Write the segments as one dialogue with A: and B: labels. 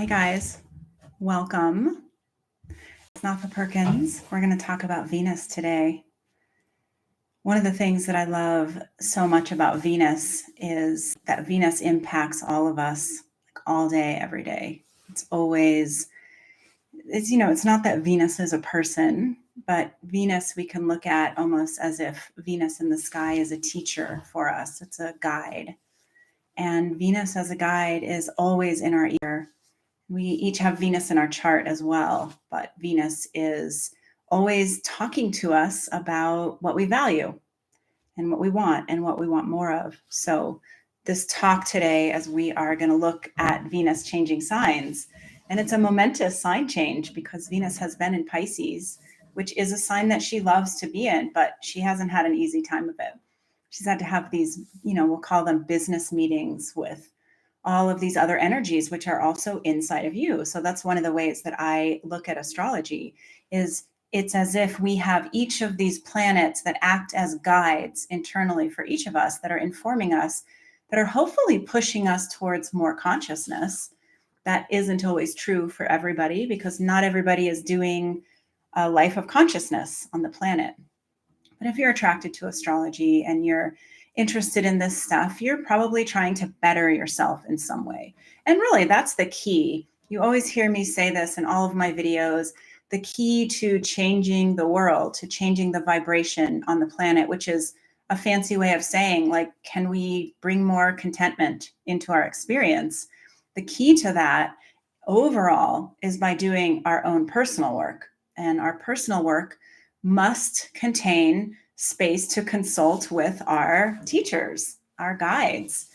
A: Hi guys, welcome. It's Nafa Perkins. We're going to talk about Venus today. One of the things that I love so much about Venus is that Venus impacts all of us like all day, every day. It's not that Venus is a person, but Venus we can look at almost as if Venus in the sky is a teacher for us. It's a guide. And Venus as a guide is always in our ear. We each have Venus in our chart as well, but Venus is always talking to us about what we value and what we want and what we want more of. So this talk today, as we are going to look at Venus changing signs, and it's a momentous sign change because Venus has been in Pisces, which is a sign that she loves to be in, but she hasn't had an easy time of it. She's had to have these, we'll call them business meetings with all of these other energies, which are also inside of you. So that's one of the ways that I look at astrology is it's as if we have each of these planets that act as guides internally for each of us that are informing us, that are hopefully pushing us towards more consciousness. That isn't always true for everybody because not everybody is doing a life of consciousness on the planet. But if you're attracted to astrology and you're interested in this stuff, you're probably trying to better yourself in some way. And really, that's the key. You always hear me say this in all of my videos, the key to changing the world, to changing the vibration on the planet, which is a fancy way of saying, like, can we bring more contentment into our experience? The key to that overall is by doing our own personal work. And our personal work must contain space to consult with our teachers, our guides.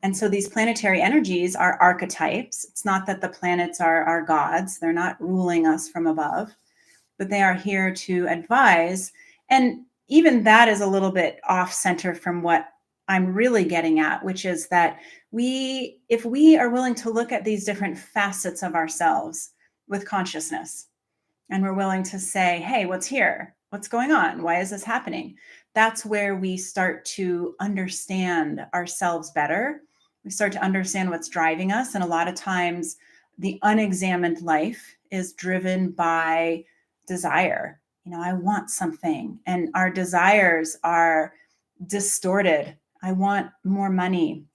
A: And so these planetary energies are archetypes. It's not that the planets are our gods. They're not ruling us from above, but they are here to advise. And even that is a little bit off center from what I'm really getting at, which is that if we are willing to look at these different facets of ourselves with consciousness, and we're willing to say, hey, what's here? What's going on? Why is this happening? That's where we start to understand ourselves better. We start to understand what's driving us. And a lot of times the unexamined life is driven by desire. I want something, and our desires are distorted. I want more money.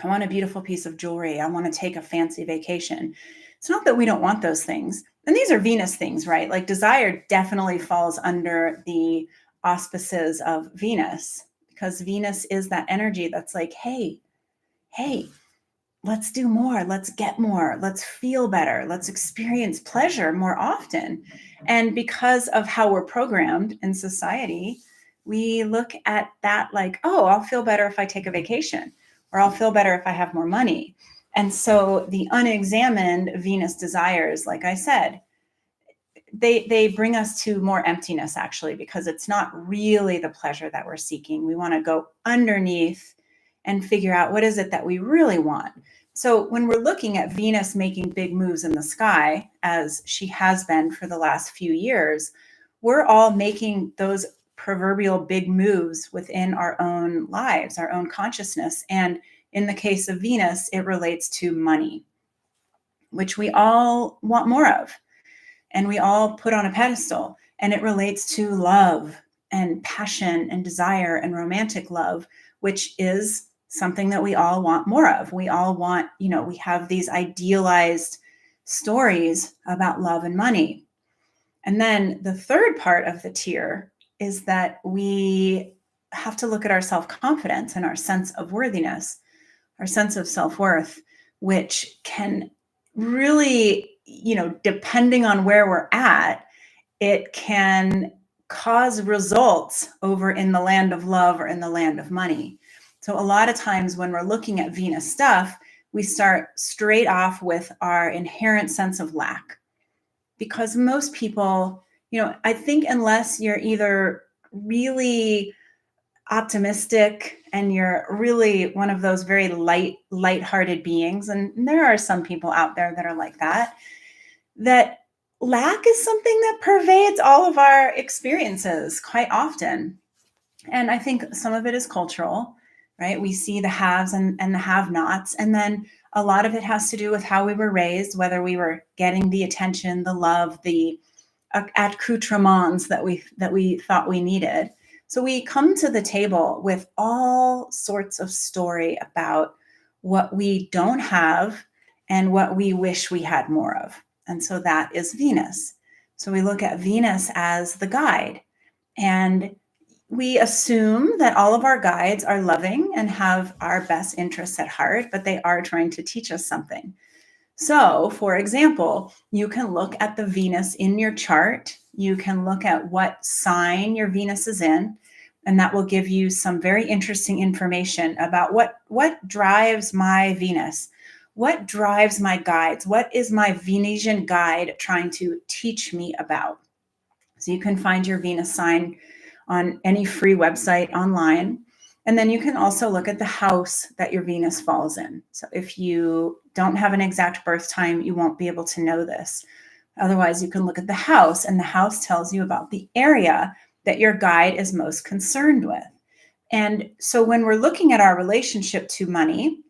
A: I want a beautiful piece of jewelry. I want to take a fancy vacation. It's not that we don't want those things. And these are Venus things, right? Like desire definitely falls under the auspices of Venus because Venus is that energy that's like, hey, let's do more. Let's get more. Let's feel better. Let's experience pleasure more often. And because of how we're programmed in society, we look at that like, oh, I'll feel better if I take a vacation, or I'll feel better if I have more money. And so the unexamined Venus desires, like I said, they bring us to more emptiness, actually, because it's not really the pleasure that we're seeking. We want to go underneath and figure out what is it that we really want. So when we're looking at Venus making big moves in the sky, as she has been for the last few years, we're all making those proverbial big moves within our own lives, our own consciousness. And in the case of Venus, it relates to money, which we all want more of, and we all put on a pedestal. And it relates to love and passion and desire and romantic love, which is something that we all want more of. We all want, we have these idealized stories about love and money. And then the third part of the tier is that we have to look at our self-confidence and our sense of worthiness, our sense of self-worth, which can really, depending on where we're at, it can cause results over in the land of love or in the land of money. So a lot of times when we're looking at Venus stuff, we start straight off with our inherent sense of lack. Because most people, I think unless you're either really optimistic and you're really one of those very light-hearted beings, and there are some people out there that are like that lack is something that pervades all of our experiences quite often. And I think some of it is cultural. right? We see the haves and the have-nots. And then a lot of it has to do with how we were raised, whether we were getting the attention, the love, the accoutrements that we thought we needed. So we come to the table with all sorts of story about what we don't have and what we wish we had more of. And so that is Venus. So we look at Venus as the guide, and we assume that all of our guides are loving and have our best interests at heart, but they are trying to teach us something. So, for example, you can look at the Venus in your chart. You can look at what sign your Venus is in, and that will give you some very interesting information about what drives my Venus, what drives my guides, what is my Venusian guide trying to teach me about. So you can find your Venus sign on any free website online. And then you can also look at the house that your Venus falls in. So if you don't have an exact birth time, you won't be able to know this. Otherwise, you can look at the house, and the house tells you about the area that your guide is most concerned with. And so when we're looking at our relationship to money,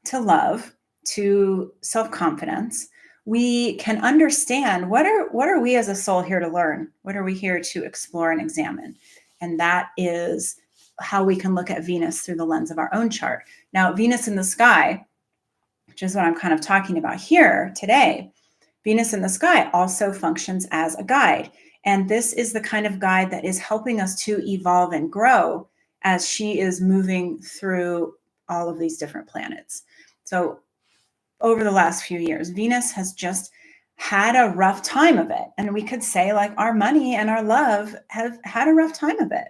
A: to love, to self-confidence, we can understand what are we as a soul here to learn? What are we here to explore and examine? And that is how we can look at Venus through the lens of our own chart. Now, Venus in the sky, which is what I'm kind of talking about here today, Venus in the sky also functions as a guide. And this is the kind of guide that is helping us to evolve and grow as she is moving through all of these different planets. So over the last few years, Venus has just had a rough time of it. And we could say, like, our money and our love have had a rough time of it.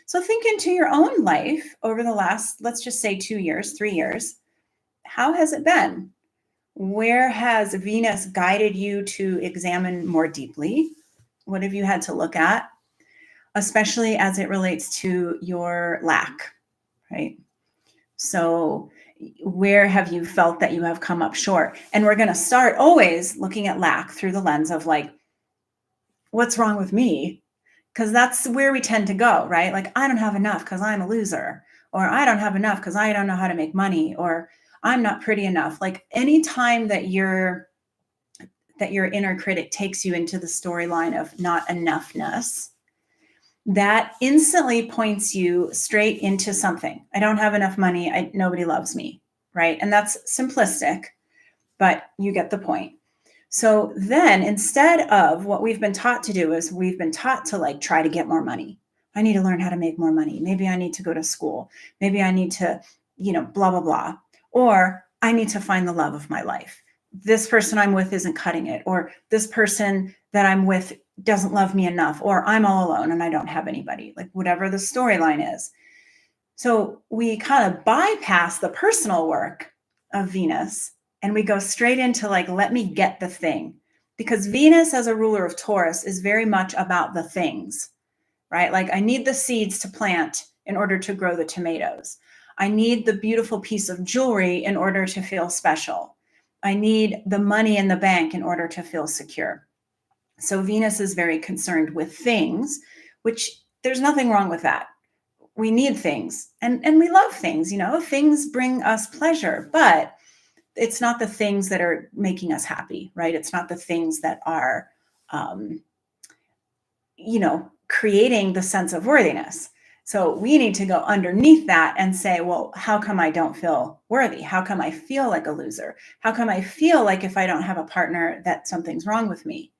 A: So think into your own life over the last, let's just say 2 years, 3 years. How has it been? Where has Venus guided you to examine more deeply? What have you had to look at, especially as it relates to your lack, right? So where have you felt that you have come up short? And we're going to start always looking at lack through the lens of, like, what's wrong with me? Because that's where we tend to go, right? Like, I don't have enough because I'm a loser, or I don't have enough because I don't know how to make money, or I'm not pretty enough. Like, anytime that your inner critic takes you into the storyline of not enoughness, that instantly points you straight into something. I don't have enough money. Nobody loves me, right? And that's simplistic, but you get the point. So then, instead of what we've been taught to do, is we've been taught to, like, try to get more money. I need to learn how to make more money. Maybe I need to go to school. Maybe I need to, blah, blah, blah. Or I need to find the love of my life. This person I'm with isn't cutting it. Or this person that I'm with doesn't love me enough. Or I'm all alone and I don't have anybody. Like, whatever the storyline is. So we kind of bypass the personal work of Venus, and we go straight into, like, let me get the thing. Because Venus, as a ruler of Taurus, is very much about the things, right? Like, I need the seeds to plant in order to grow the tomatoes. I need the beautiful piece of jewelry in order to feel special. I need the money in the bank in order to feel secure. So Venus is very concerned with things, which there's nothing wrong with that. We need things, and we love things. Things bring us pleasure, but it's not the things that are making us happy, right? It's not the things that are, creating the sense of worthiness. So we need to go underneath that and say, well, how come I don't feel worthy? How come I feel like a loser? How come I feel like if I don't have a partner that something's wrong with me?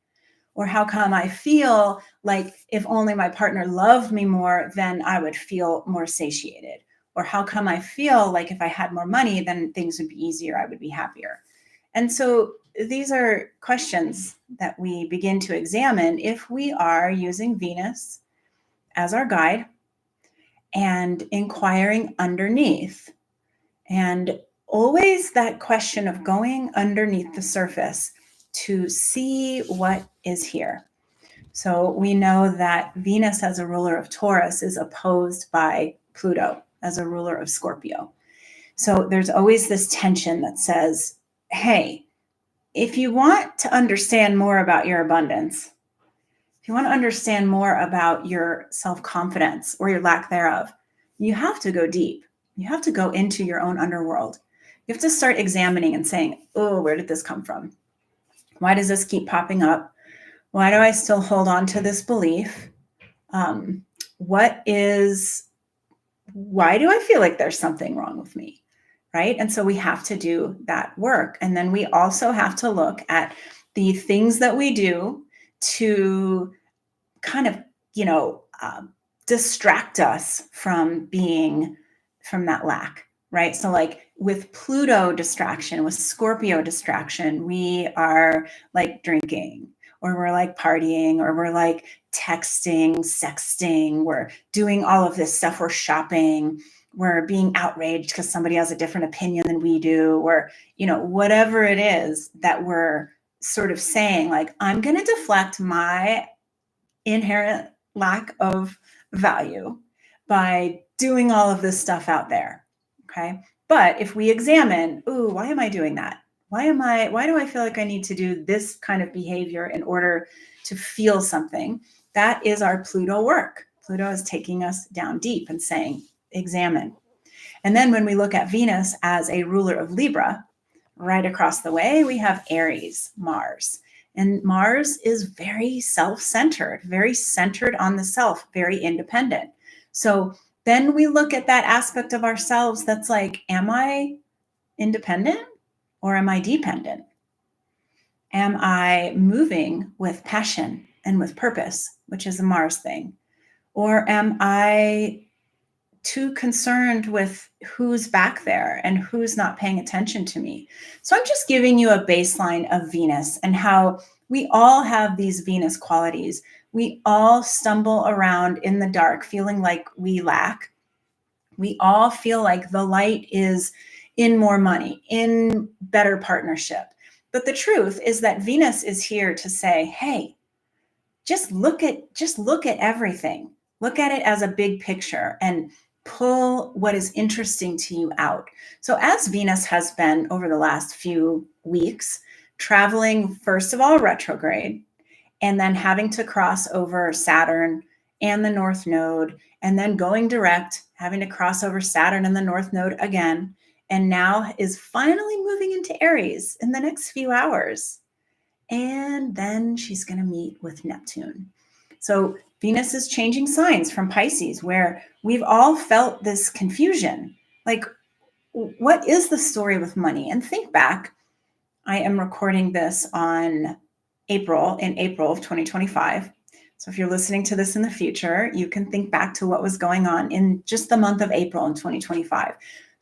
A: Or how come I feel like if only my partner loved me more, then I would feel more satiated? Or how come I feel like if I had more money, then things would be easier, I would be happier? And so these are questions that we begin to examine if we are using Venus as our guide and inquiring underneath. And always that question of going underneath the surface to see what is here. So we know that Venus as a ruler of Taurus is opposed by Pluto as a ruler of Scorpio. So there's always this tension that says, hey, if you want to understand more about your abundance, if you want to understand more about your self-confidence or your lack thereof, you have to go deep. You have to go into your own underworld. You have to start examining and saying, oh, where did this come from? Why does this keep popping up? Why do I still hold on to this belief? Why do I feel like there's something wrong with me? Right? And so we have to do that work. And then we also have to look at the things that we do to kind of, distract us from that lack, right? So like with Pluto distraction, with Scorpio distraction, we are like drinking, or we're like partying, or we're like texting, sexting, we're doing all of this stuff, we're shopping, we're being outraged because somebody has a different opinion than we do, or, whatever it is that we're sort of saying, like, I'm going to deflect my inherent lack of value by doing all of this stuff out there. Okay. But if we examine, ooh, why am I doing that? Why do I feel like I need to do this kind of behavior in order to feel something? That is our Pluto work. Pluto is taking us down deep and saying, examine. And then when we look at Venus as a ruler of Libra, right across the way, we have Aries, Mars. And Mars is very self-centered, very centered on the self, very independent. So then we look at that aspect of ourselves that's like, am I independent or am I dependent? Am I moving with passion and with purpose, which is a Mars thing? Or am I too concerned with who's back there and who's not paying attention to me? So I'm just giving you a baseline of Venus and how we all have these Venus qualities. We all stumble around in the dark feeling like we lack. We all feel like the light is in more money, in better partnership. But the truth is that Venus is here to say, hey, just look at everything. Look at it as a big picture and pull what is interesting to you out. So as Venus has been over the last few weeks, traveling first of all retrograde, and then having to cross over Saturn and the North Node, and then going direct, having to cross over Saturn and the North Node again, and now is finally moving into Aries in the next few hours. And then she's going to meet with Neptune. So Venus is changing signs from Pisces, where we've all felt this confusion. Like, what is the story with money? And think back. I am recording this in April of 2025. So if you're listening to this in the future, you can think back to what was going on in just the month of April in 2025.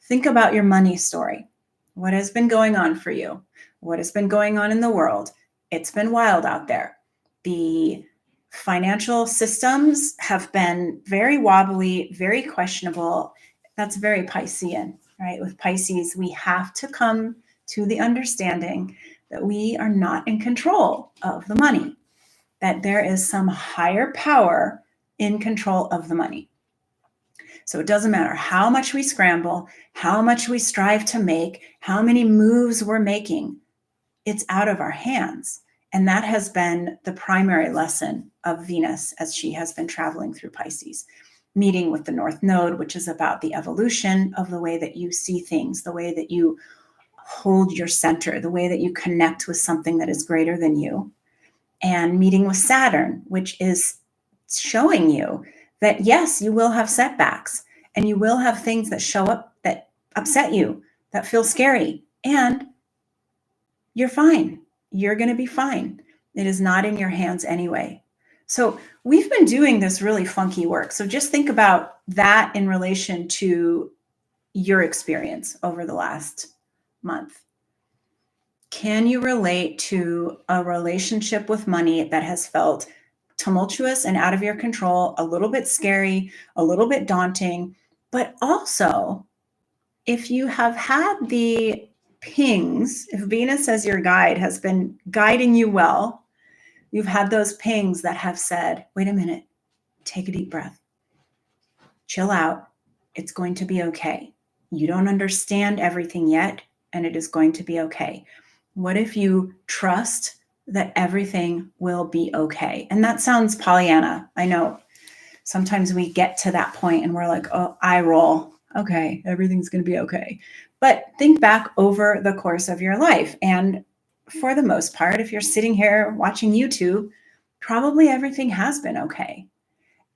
A: Think about your money story. What has been going on for you? What has been going on in the world? It's been wild out there. The financial systems have been very wobbly, very questionable. That's very Piscean, right? With Pisces, we have to come to the understanding that we are not in control of the money, that there is some higher power in control of the money. So it doesn't matter how much we scramble, how much we strive to make, how many moves we're making, it's out of our hands. And that has been the primary lesson of Venus as she has been traveling through Pisces, meeting with the North Node, which is about the evolution of the way that you see things, the way that you hold your center, the way that you connect with something that is greater than you. And meeting with Saturn, which is showing you that, yes, you will have setbacks and you will have things that show up that upset you, that feel scary. And you're fine. You're going to be fine. It is not in your hands anyway. So we've been doing this really funky work. So just think about that in relation to your experience over the last month. Can you relate to a relationship with money that has felt tumultuous and out of your control, a little bit scary, a little bit daunting, but also if you have had the pings, if Venus as your guide has been guiding you well, you've had those pings that have said, wait a minute, take a deep breath, chill out. It's going to be okay. You don't understand everything yet, and it is going to be okay. What if you trust that everything will be okay? And that sounds Pollyanna. I know sometimes we get to that point and we're like, oh, I roll. okay, everything's going to be okay. But think back over the course of your life. And for the most part, if you're sitting here watching YouTube, probably everything has been okay.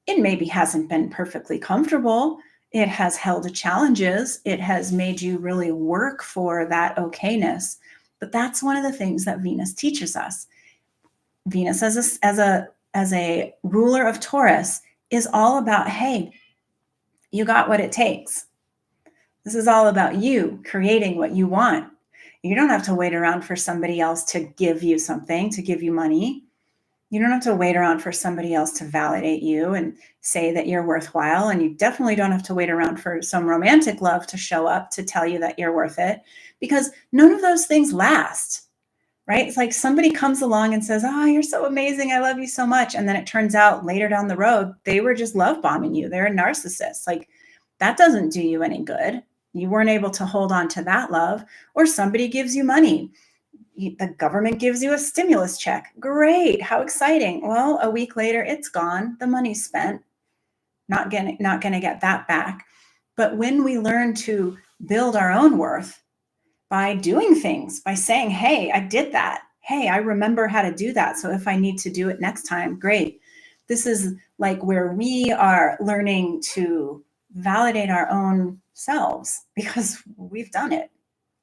A: It maybe hasn't been perfectly comfortable. It has held challenges. It has made you really work for that okayness. But that's one of the things that Venus teaches us. Venus as a ruler of Taurus is all about, hey, you got what it takes. This is all about you creating what you want. You don't have to wait around for somebody else to give you something, to give you money. You don't have to wait around for somebody else to validate you and say that you're worthwhile. And you definitely don't have to wait around for some romantic love to show up to tell you that you're worth it, because none of those things last, right? It's like somebody comes along and says, oh, you're so amazing. I love you so much. And then it turns out later down the road, they were just love bombing you. They're a narcissist. Like, that doesn't do you any good. You weren't able to hold on to that love. Or somebody gives you money. The government gives you a stimulus check. Great. How exciting. Well, a week later, it's gone. The money's spent. Not going to get that back. But when we learn to build our own worth by doing things, by saying, hey, I did that. Hey, I remember how to do that. So if I need to do it next time, great. This is like where we are learning to validate our own selves, because we've done it.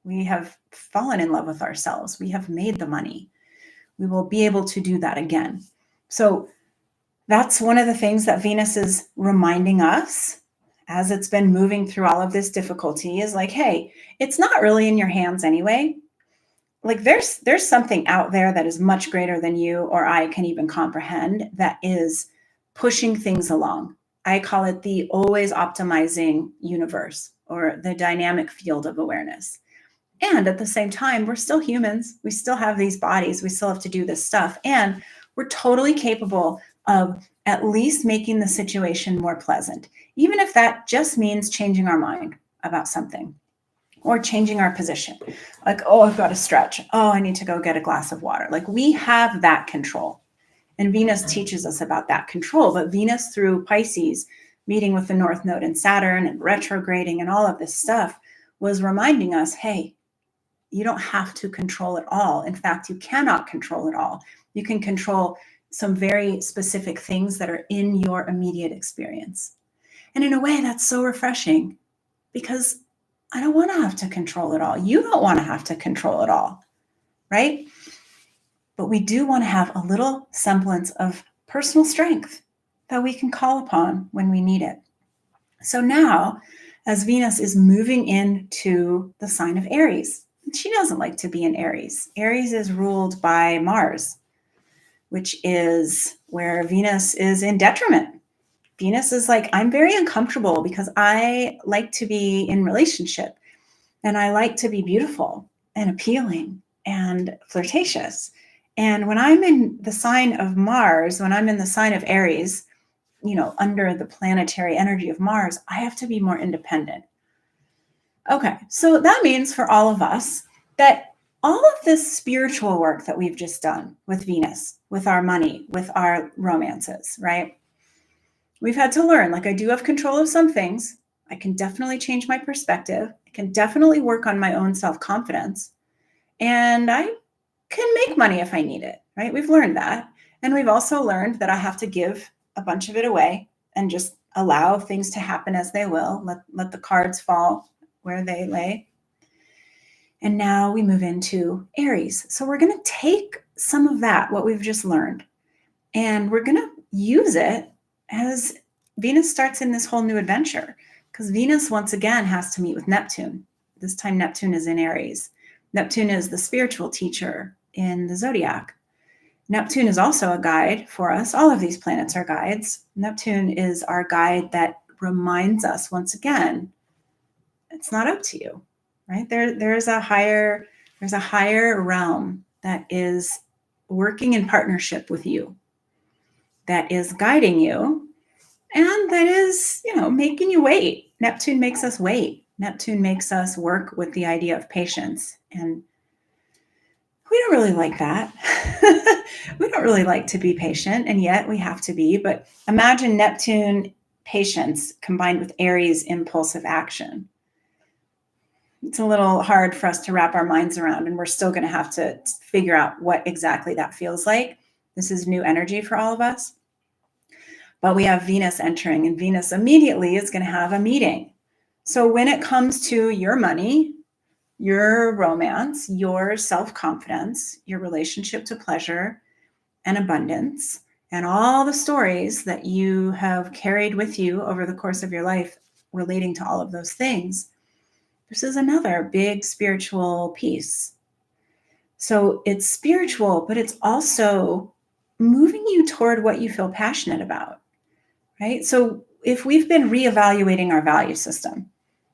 A: We have fallen in love with ourselves. We have made the money. We will be able to do that again. So that's one of the things that Venus is reminding us as it's been moving through all of this difficulty, is like, hey, it's not really in your hands anyway. Like, there's something out there that is much greater than you or I can even comprehend, that is pushing things along. I call it the always optimizing universe, or the dynamic field of awareness. And at the same time, we're still humans. We still have these bodies. We still have to do this stuff. And we're totally capable of at least making the situation more pleasant, even if that just means changing our mind about something, or changing our position. Like, oh, I've got to stretch. Oh, I need to go get a glass of water. Like, we have that control. And Venus teaches us about that control. But Venus, through Pisces, meeting with the North Node and Saturn and retrograding and all of this stuff, was reminding us, hey, you don't have to control it all. In fact, you cannot control it all. You can control some very specific things that are in your immediate experience. And in a way, that's so refreshing, because I don't want to have to control it all. You don't want to have to control it all, right? But we do want to have a little semblance of personal strength that we can call upon when we need it. So now, as Venus is moving into the sign of Aries, she doesn't like to be in Aries. Aries is ruled by Mars, which is where Venus is in detriment. Venus is like, I'm very uncomfortable because I like to be in relationship, and I like to be beautiful and appealing and flirtatious. And when I'm in the sign of Mars, when I'm in the sign of Aries, under the planetary energy of Mars, I have to be more independent. Okay, so that means for all of us that all of this spiritual work that we've just done with Venus, with our money, with our romances, right? We've had to learn, like, I do have control of some things. I can definitely change my perspective. I can definitely work on my own self-confidence. And I can make money if I need it, right? We've learned that. And we've also learned that I have to give a bunch of it away and just allow things to happen as they will. Let the cards fall where they lay. And now we move into Aries. So we're going to take some of that, what we've just learned, and we're going to use it as Venus starts in this whole new adventure, because Venus once again has to meet with Neptune. This time Neptune is in Aries. Neptune is the spiritual teacher in the zodiac. Neptune is also a guide for us. All of these planets are guides. Neptune is our guide that reminds us once again, it's not up to you, right? There's a higher realm that is working in partnership with you, that is guiding you, and that is, making you wait. Neptune makes us wait. Neptune makes us work with the idea of patience. And we don't really like that. We don't really like to be patient, and yet we have to be. But imagine Neptune patience combined with Aries impulsive action. It's a little hard for us to wrap our minds around, and we're still going to have to figure out what exactly that feels like. This is new energy for all of us. But we have Venus entering, and Venus immediately is going to have a meeting. So when it comes to your money, your romance, your self-confidence, your relationship to pleasure and abundance, and all the stories that you have carried with you over the course of your life relating to all of those things, this is another big spiritual piece. So it's spiritual, but it's also moving you toward what you feel passionate about, right? So if we've been reevaluating our value system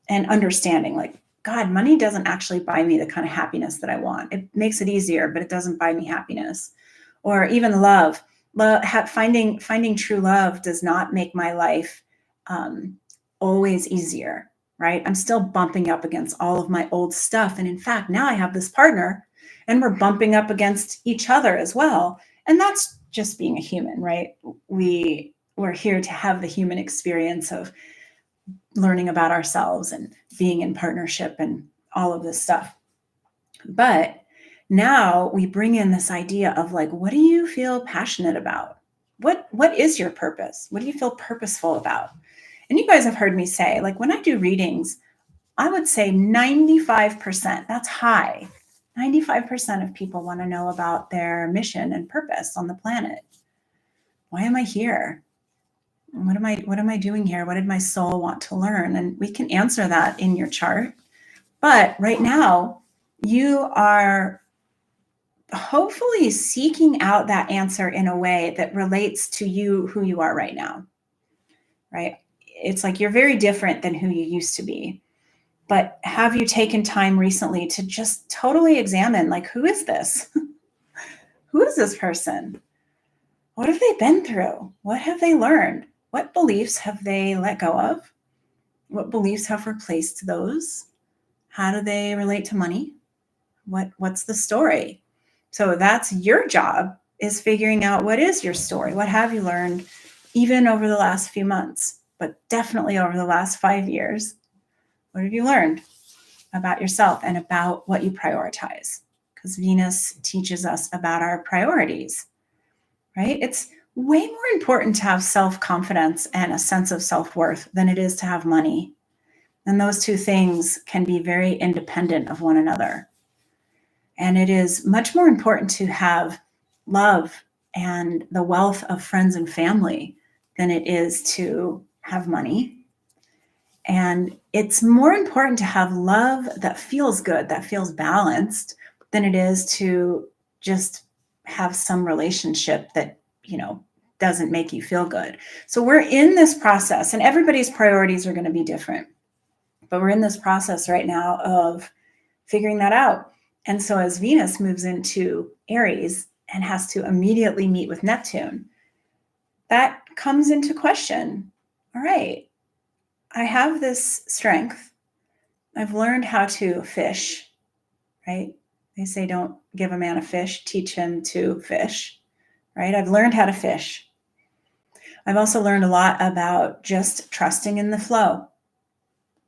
A: and understanding, like, God, money doesn't actually buy me the kind of happiness that I want. It makes it easier, but it doesn't buy me happiness. Or even love. Finding true love does not make my life always easier, right? I'm still bumping up against all of my old stuff. And in fact, now I have this partner and we're bumping up against each other as well. And that's just being a human, right? We're here to have the human experience of learning about ourselves and being in partnership and all of this stuff. But now we bring in this idea of, like, what do you feel passionate about? What is your purpose? What do you feel purposeful about? And you guys have heard me say, like, when I do readings, I would say 95%, that's high. 95% of people want to know about their mission and purpose on the planet. Why am I here? What am I doing here? What did my soul want to learn? And we can answer that in your chart. But right now, you are hopefully seeking out that answer in a way that relates to you, who you are right now, right? It's like you're very different than who you used to be. But have you taken time recently to just totally examine, like, who is this? Who is this person? What have they been through? What have they learned? What beliefs have they let go of? What beliefs have replaced those? How do they relate to money? What's the story? So that's your job, is figuring out, what is your story? What have you learned, even over the last few months, but definitely over the last 5 years? What have you learned about yourself and about what you prioritize? Because Venus teaches us about our priorities, right? It's way more important to have self-confidence and a sense of self-worth than it is to have money. And those two things can be very independent of one another. And it is much more important to have love and the wealth of friends and family than it is to have money. And it's more important to have love that feels good, that feels balanced, than it is to just have some relationship that, doesn't make you feel good. So we're in this process, and everybody's priorities are going to be different. But we're in this process right now of figuring that out. And so as Venus moves into Aries and has to immediately meet with Neptune, that comes into question. All right, I have this strength. I've learned how to fish, right? They say, don't give a man a fish, teach him to fish, right? I've learned how to fish. I've also learned a lot about just trusting in the flow.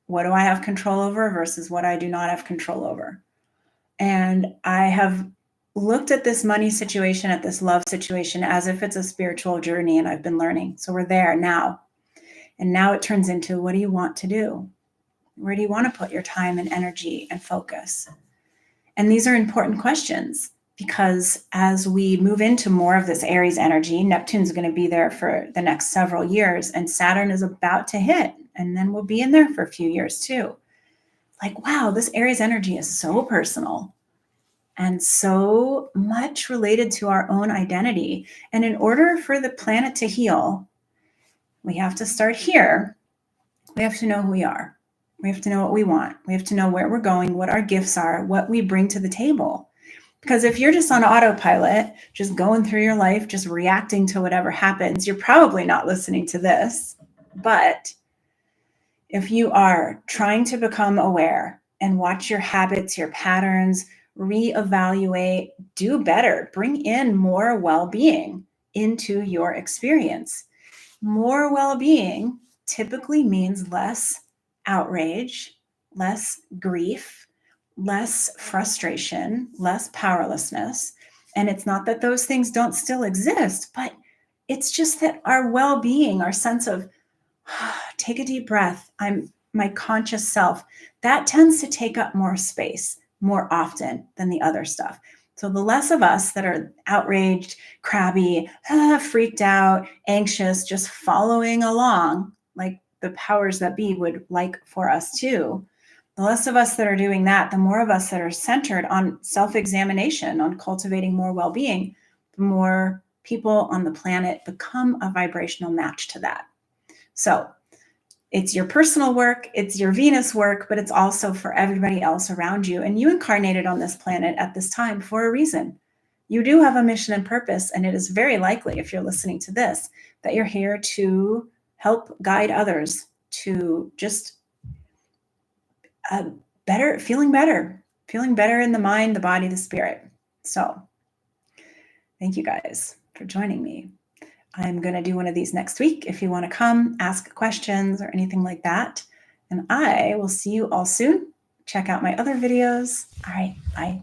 A: What do I have control over versus what I do not have control over? And I have looked at this money situation, at this love situation, as if it's a spiritual journey, and I've been learning. So we're there now. And now it turns into, what do you want to do? Where do you want to put your time and energy and focus? And these are important questions, because as we move into more of this Aries energy, Neptune's going to be there for the next several years, and Saturn is about to hit, and then we'll be in there for a few years too. Like, wow, this Aries energy is so personal and so much related to our own identity. And in order for the planet to heal, we have to start here. We have to know who we are. We have to know what we want. We have to know where we're going, what our gifts are, what we bring to the table. Because if you're just on autopilot, just going through your life, just reacting to whatever happens, you're probably not listening to this. But if you are trying to become aware and watch your habits, your patterns, reevaluate, do better, bring in more well-being into your experience. More well-being typically means less outrage, less grief, less frustration, less powerlessness. And it's not that those things don't still exist, but it's just that our well-being, our sense of take a deep breath, I'm my conscious self, that tends to take up more space more often than the other stuff. So the less of us that are outraged, crabby, freaked out, anxious, just following along like the powers that be would like for us to, the less of us that are doing that, the more of us that are centered on self-examination, on cultivating more well-being, the more people on the planet become a vibrational match to that. So it's your personal work, it's your Venus work, but it's also for everybody else around you. And you incarnated on this planet at this time for a reason. You do have a mission and purpose, and it is very likely, if you're listening to this, that you're here to help guide others to just feeling better in the mind, the body, the spirit. So thank you guys for joining me. I'm going to do one of these next week if you want to come ask questions or anything like that. And I will see you all soon. Check out my other videos. All right, bye.